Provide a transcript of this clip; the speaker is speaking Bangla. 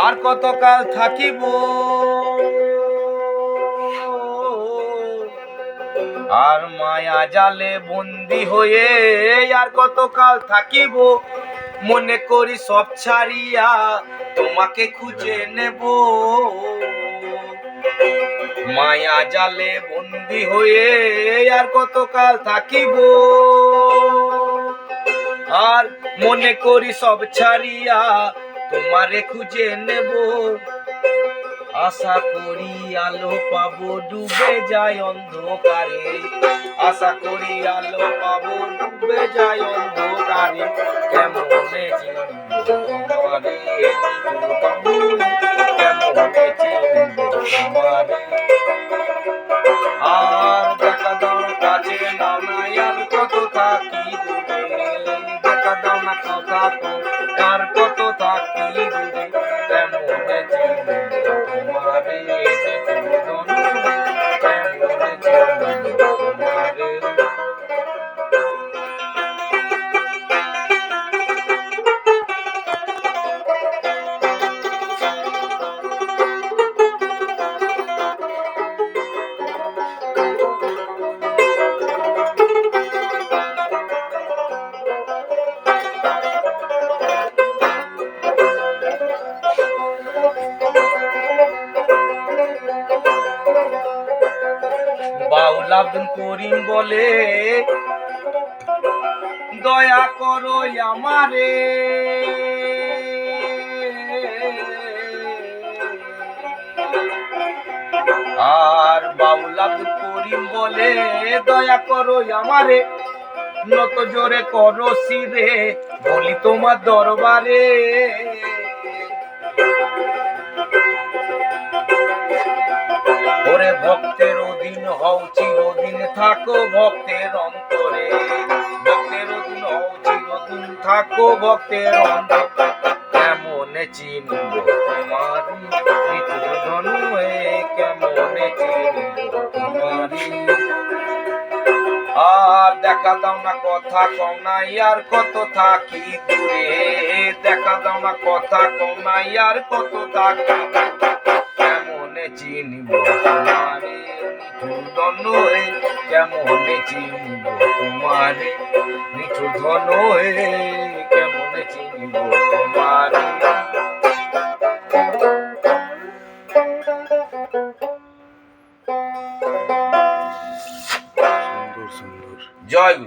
আর কতকাল থাকিব আর মায়া জালে বন্দি হয়ে, আর কতকাল থাকিব মনে করি সব ছাড়িয়া তোমাকে খুঁজে নেব। মায়া জালে বন্দি হয়ে আর কতকাল থাকিব আর মনে করি সব ছাড়িয়া তোমারে খুঁজে নেব। আশা করি আলো পাবো ডুবে যায় অন্ধকারে, আশা করি আলো পাবো ডুবে যায় অন্ধকারে। কেমনে চিনব তোমারে, কেমনে চিনব তোমারে। আর দেখা দাও কাছে নাও নাই আর কত থাকি দূরে, দেখা দাও না কথা তো আর কত থাকি দূরে। কেমনে চিনব তোমারে, কেমনে চিনব তোমারে। বাউল আব্দুল করিম বলে দয়া করো আমারে, আর বাউল আব্দুল করিম বলে দয়া করো আমারে। নত জোরে করো শিরে বলি তোমার দরবারে। ওরে ভক্তের অধীন হও চিরদিন থাকো ভক্তের অন্তরে, ভক্তের অধীন হও চিরদিন থাকো ভক্তের অন্তরে। কেমনে চিনব তোমারি মৃত্যুর ধনু হয়ে, কেমনে চিনব তোমারি। আর দেখা দাও না কথা কও নাই আর কত থাকি দূরে, দেখা দাও না কথা কও নাই আর কত থাকি। কেমনে চিনব তোমারে নিঠুর ধন হয়ে, কেমনে চিনব তোমারে নিঠুর ধন হয়ে, কেমনে চিনব তোমারে।